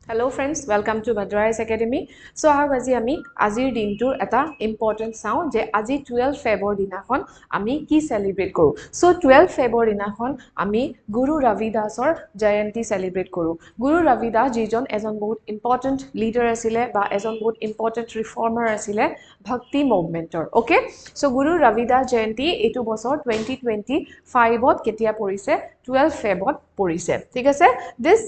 Hello friends, welcome to Bhadra Academy. So আজি আমি আজিৰ দিনটোৰ এটা ইম্পৰ্টেন্ট চাও যে আজি 12 ফেব্ৰুৱাৰ দিনাখন আমি কি সেলিব্ৰেট কৰো। So 12 ফেব্ৰুৱাৰ দিনাখন আমি গুৰু ৰবিদাসৰ জয়ন্তী সেলিব্ৰেট কৰো। গুৰু ৰবিদাস যিজন এজন বহুত ইম্পৰ্টেন্ট লিডাৰ আছিল বা এজন বহুত ইম্পৰ্টেন্ট ৰিফৰ্মাৰ আছিল ভক্তি মুভমেন্টৰ। ওকে, সো গুৰু ৰবিদাস জয়ন্তী এটো বছৰ 2025ত কেতিয়া পৰিছে 12 ফেব্ৰুৱাৰত পৰিছে। ঠিক আছে, this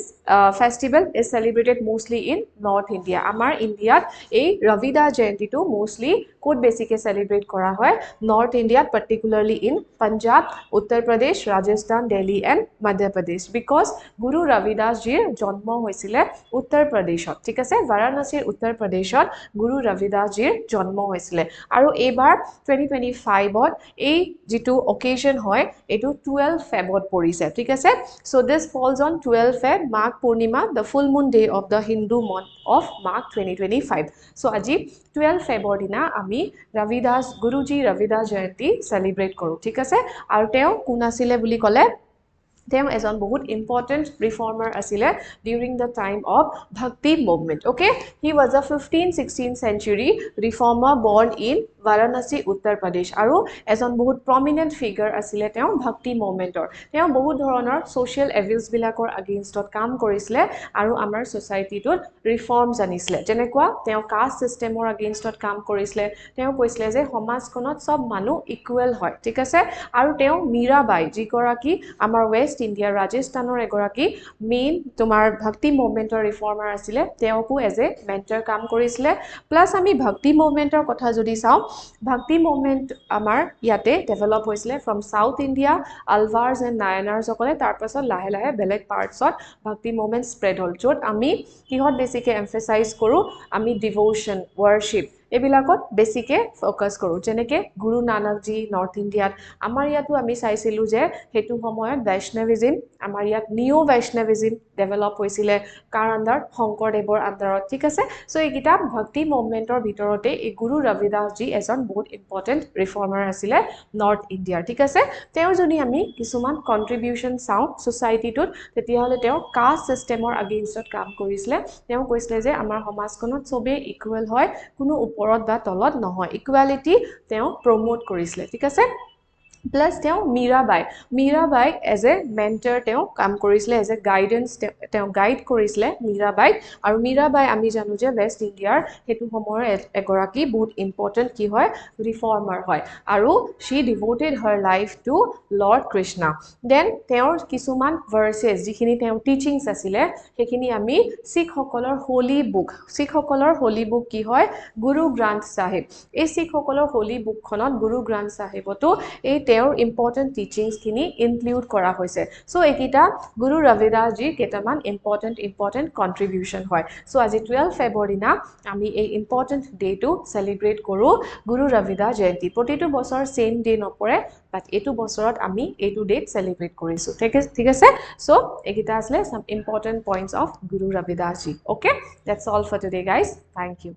festival is celebrated mostly in North India. Amar India a Ravidas Jayanti to mostly could basically celebrate kora hoy North India, particularly in Punjab, Uttar Pradesh, Rajasthan, Delhi and Madhya Pradesh, because Guru Ravidas jir janmo hoisile Uttar Pradeshot. Thik ase, Varanasir Uttar Pradeshot Guru Ravidas jir janmo hoisile aru ebar 2025ot ei jitu occasion hoy etu 12 February porise. Thik ase, so this falls on 12 Feb Magh Purnima, the full moon day of the Hindu month of March 2025. So aji 12 February dina ami Ravidas Guruji Ravidas Jayanti celebrate koru. Thik ase, aru teo kun asile buli kole তেওঁ এজন বহুত important ৰিফৰ্মাৰ আছিল during the time of Bhakti movement. Okay, he was a 15th-16th century reformer born in Varanasi, Uttar Pradesh. আৰু এজন বহুত prominent figure আছিল তেওঁ Bhakti movementor. তেওঁ বহুত ধৰণৰ social evils বিলাকৰ againstত কাম কৰিছিল আৰু আমাৰ societyটোত reforms আনিছিল। যেনেকুৱা তেওঁ caste systemৰ againstত কাম কৰিছিল। তেওঁ কৈছিল যে সমাজখনত সব মানুহ equal হয়। ঠিক আছে, আৰু তেওঁ মীৰাবাই যিগৰাকী আমাৰ West India Rajasthanor egoraki main tomar Bhakti movementor reformer asile teoku as a mentor kam korisile. Plus ami Bhakti movementor kotha jodi sao, Bhakti movement amar yate develop hoisile from South India, Alvars and Nayanars okole tar pasot lahe lahe beleg parts of Bhakti movement spread hol jot ami kihot basically emphasize koru ami devotion worship ebilakot basically focus koru jeneke Guru Nanak ji North India amar yatu ami saisilu je hetu samoyat Vaishnavism amar yat neo Vaishnavism develop hoisile kar under Shonkordeবৰ underot। ঠিক আছে, so ekita Bhakti movementor bhitorote e Guru Ravidas ji ejon বহুত important reformer asile North India। ঠিক আছে, teo jodi ami kisuman contribution sao society tut tetia hole teo caste systemor againstot kam korisile। teo koisile je amar samajkonot sobe equal hoy, kuno oporot ba tolot নহয়, equality teo promote korisile। ঠিক আছে, plus teo Mirabai as a mentor teo kam korisile, as a guidance teo guide korisile Mirabai, aru Mirabai ami janu je West India hetu homor egoraki বহুত important ki hoy reformer hoy, aru she devoted her life to Lord Krishna. Then teor kisuman verses jikhini teo teachings asile hekhini ami Sikh hokolor holy book ki hoy Guru Granth Sahib. Ei Sikh hokolor holy book khonot Guru Granth Sahiboto ei teor important teachings kini include kora hoise। so ekita Guru Ravidas ji ketaman important contribution hoy। so আজি 12 February na ami ei important day to celebrate koru Guru Ravidas Jayanti। প্ৰতিটো বছৰ same day নপৰে, but etu bosorot ami etu date celebrate korisu। ঠিক আছে, so ekita asle some important points of Guru Ravidas ji। okay, that's all for today guys, thank you।